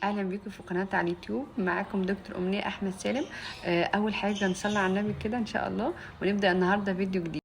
اهلا بيكم في قناه على اليوتيوب. معاكم دكتور امنيه احمد سالم. اول حاجه نصلي على النبي كده ان شاء الله، ونبدا النهارده فيديو جديد.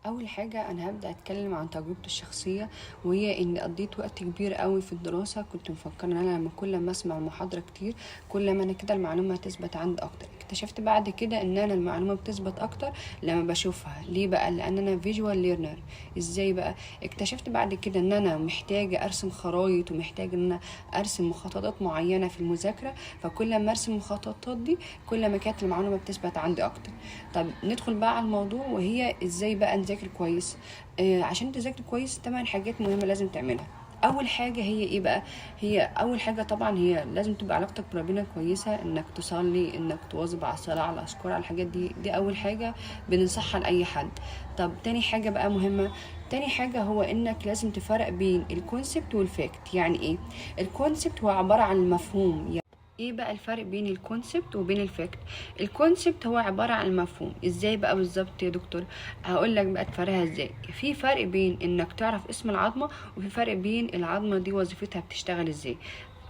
اول حاجه انا هبدا اتكلم عن تجربتي الشخصيه، وهي اني قضيت وقت كبير قوي في الدراسه. كنت مفكره ان انا لما كل ما اسمع محاضره كتير كل ما انا كده المعلومه هتثبت عندي اكتر. اكتشفت بعد كده ان انا المعلومه بتثبت اكتر لما بشوفها. ليه بقى؟ لان انا فيجوال ليرنر. ازاي بقى؟ اكتشفت بعد كده ان انا محتاجه ارسم خرايط، ومحتاجه ان انا ارسم مخططات معينه في المذاكره. فكل ما ارسم المخططات دي كل ما كانت المعلومه بتثبت عندي اكتر. طب ندخل بقى على الموضوع، وهي ازاي بقى نذاكر كويس. عشان تذاكر كويس 8 حاجات مهمة لازم تعملها. اول حاجة هي ايه بقى؟ هي اول حاجة طبعا هي لازم تبقى علاقتك بربنا كويسة، انك تصلي، انك تواظب على الصلاة، على الاذكار، على الحاجات دي اول حاجة بننصحها لاي حد. طب تاني حاجة بقى مهمة. تاني حاجة هو انك لازم تفرق بين الكونسبت والفاكت. يعني ايه الكونسبت؟ هو عبارة عن المفهوم. ايه بقى الفرق بين الكونسبت وبين الفاكت؟ الكونسبت هو عبارة عن المفهوم. ازاي بقى بالظبط يا دكتور؟ هقول لك بقى تفرقها ازاي. في فرق بين انك تعرف اسم العظمة، وفي فرق بين العظمة دي وظيفتها بتشتغل ازاي.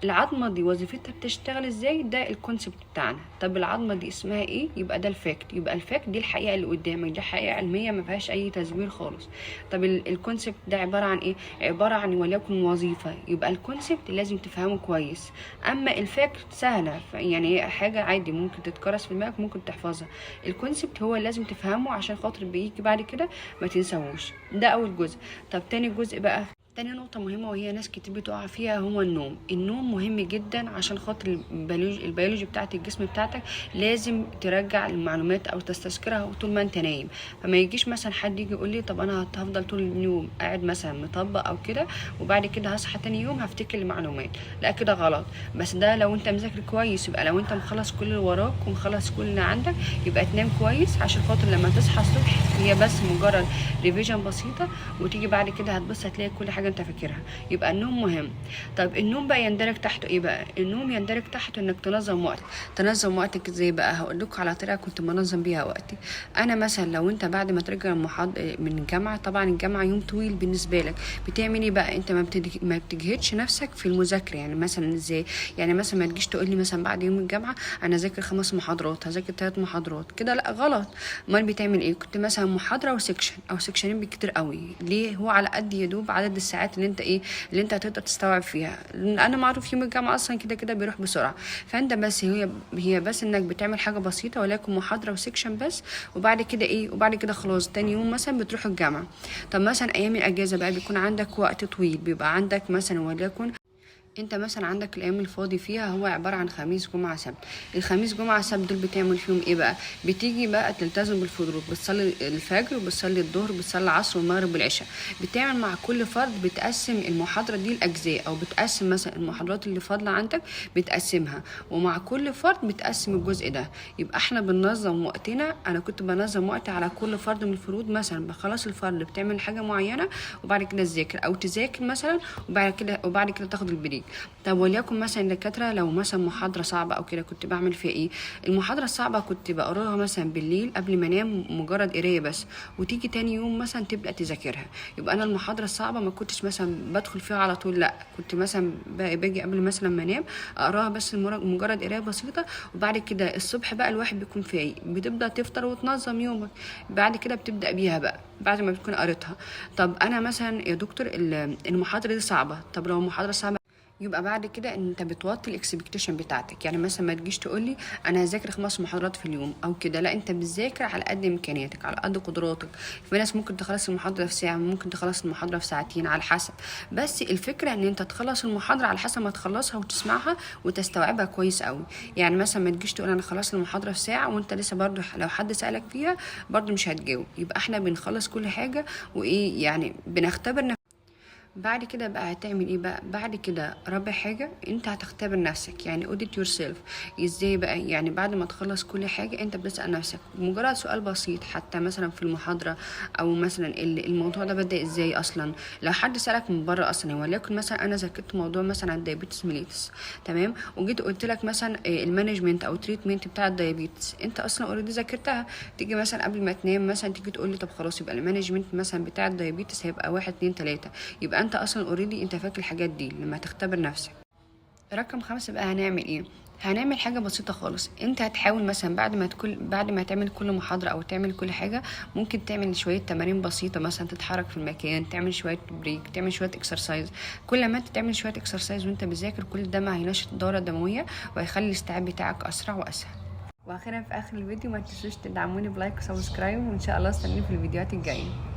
العظمه دي وظيفتها بتشتغل ازاي، ده الكونسبت بتاعنا. طب العظمه دي اسمها ايه؟ يبقى ده الفاكت. يبقى الفاكت دي الحقيقه اللي قدامك، دي حقيقه علميه ما فيهاش اي تزوير خالص. طب الكونسبت ده عباره عن ايه؟ عباره عن وليكن وظيفه. يبقى الكونسبت لازم تفهمه كويس. اما الفاكت سهله، يعني هي حاجه عادي ممكن تتكرس في دماغك، ممكن تحفظها. الكونسبت هو لازم تفهمه عشان خاطر بيجي بعد كده ما تنساهوش. ده اول جزء. طب تاني جزء بقى، تاني نقطة مهمة وهي ناس كتير بتقع فيها هو النوم. النوم مهم جدا عشان خاطر البيولوجي بتاعت الجسم بتاعتك. لازم ترجع المعلومات او تستذكرها طول ما انت نايم. فما يجيش مثلا حد يجي يقول لي طب انا هفضل طول اليوم قاعد مثلا مطبق او كده، وبعد كده هصحى تاني يوم هفتكر المعلومات. لا كده غلط. بس ده لو انت مذاكر كويس. يبقى لو انت مخلص كل اللي وراك ومخلص كل اللي عندك، يبقى تنام كويس عشان خاطر لما تصحى الصبح هي بس مجرد ريفيجن بسيطة، وتيجي بعد كده هتبص هتلاقي كل حاجه انت فاكرها. يبقى النوم مهم. طب النوم بقى يندرج تحته ايه بقى؟ النوم يندرج تحته انك تنظم وقتك. تنظم وقتك ازاي بقى؟ هقول لكم على طريقه كنت منظم بيها وقتي. انا مثلا لو انت بعد ما ترجع من الجامعه، طبعا الجامعه يوم طويل بالنسبه لك، بتعمل ايه بقى؟ انت ما بتجهدش نفسك في المذاكره. يعني مثلا ازاي؟ يعني مثلا ما تجيش تقول لي مثلا بعد يوم الجامعه انا ذاكر 5 محاضرات، هذاكر 3 محاضرات كده، لا غلط. امال بتعمل ايه؟ كنت مثلا محاضره وسكشن او سكشنين بالكتير قوي. ليه؟ هو على قد يدوب عدد الساعات اللي انت ايه اللي انت هتقدر تستوعب فيها. انا معروف يوم الجامعه اصلا كده كده بيروح بسرعه. فانت بس هي بس انك بتعمل حاجه بسيطه ولكن محاضره وسكشن بس. وبعد كده ايه؟ وبعد كده خلاص تاني يوم مثلا بتروح الجامعه. طب مثلا ايام الاجازه بقى بيكون عندك وقت طويل، بيبقى عندك مثلا وليكن انت مثلا عندك الايام الفاضي فيها هو عباره عن خميس جمعه سبت. الخميس جمعه سبت دول بتعمل فيهم ايه بقى؟ بتيجي بقى تلتزم بالفروض، بتصلي الفجر وبتصلي الظهر وبتصلي العصر والمغرب والعشاء. بتعمل مع كل فرد بتقسم المحاضره دي لاجزاء، او بتقسم مثلا المحاضرات اللي فاضله عندك بتقسمها، ومع كل فرد بتقسم الجزء ده. يبقى احنا بننظم وقتنا. انا كنت بنظم وقتي على كل فرد من الفروض. مثلا بخلص الفرد بتعمل حاجه معينه وبعد كده تذاكر او تذاكر مثلا، وبعد كده تاخد البريك. طب وليكن مثلا الدكاتره لو مثلا محاضره صعبه او كده كنت بعمل فيها ايه؟ المحاضره الصعبه كنت بقراها مثلا بالليل قبل ما انام، مجرد قرايه بس، وتيجي تاني يوم مثلا تبدا تذاكرها. يبقى انا المحاضره الصعبه ما كنتش مثلا بدخل فيها على طول، لا كنت مثلا باجي قبل مثلا ما انام اقراها بس مجرد قرايه بسيطه. وبعد كده الصبح بقى الواحد بيكون فايق، بتبدا تفطر وتنظم يومك. بعد كده بتبدا بيها بقى بعد ما بتكون قريتها. طب انا مثلا يا دكتور المحاضره دي صعبه. طب لو المحاضره صعبه، يبقى بعد كده انت بتوطي الاكسبكتيشن بتاعتك. يعني مثلا ما تجيش تقول لي انا هذاكر 5 محاضرات في اليوم او كده، لا انت بتذاكر على قد امكانياتك، على قد قدراتك. في ناس ممكن تخلص المحاضره في ساعه، ممكن تخلص المحاضره في ساعتين، على حسب. بس الفكره ان انت تخلص المحاضره على حسب ما تخلصها وتسمعها وتستوعبها كويس قوي. يعني مثلا ما تجيش تقول انا خلصت المحاضره في ساعه وانت لسه برضو لو حد سالك فيها برضو مش هتجاوب. يبقى احنا بنخلص كل حاجه وايه، يعني بنختبر بعد كده بقى هتعمل ايه بقى؟ بعد كده رابع حاجة انت هتختبر نفسك، يعني audit yourself. ازاي بقى؟ يعني بعد ما تخلص كل حاجة انت بتسأل نفسك مجرد سؤال بسيط، حتى مثلا في المحاضرة، او مثلا الموضوع ده بدأ ازاي اصلا. لو حد سألك من بره اصلا، وليكن مثلا انا ذاكرت موضوع مثلا عن الدايابيتس ميليتس، تمام، وجيت قلت لك مثلا المانجمنت او تريتمنت بتاع الدايابيتس، انت اصلا اوريدي ذاكرتها. تيجي مثلا قبل ما تنام مثلا تيجي تقول لي طب خلاص يبقى المانجمنت مثلا بتاع الدايابيتس هيبقى 1 2 3، يبقى انت اصلا اوريدي انت فاكر الحاجات دي لما تختبر نفسك. رقم 5 بقى هنعمل ايه؟ هنعمل حاجة بسيطة خالص. انت هتحاول مثلا بعد ما تعمل كل محاضرة او تعمل كل حاجة، ممكن تعمل شوية تمارين بسيطة، مثلا تتحرك في المكان، تعمل شوية بريك، تعمل شوية اكسرسايز. كل ما انت تعمل شوية اكسرسايز وانت بتذاكر، كل ده ما هينشط الدورة الدموية وهيخلي الاستيعاب بتاعك اسرع واسهل. واخيرا في اخر الفيديو ما تنسوش تدعموني بلايك وسبسكرايب، وان شاء الله استنوني في الفيديوهات الجايه.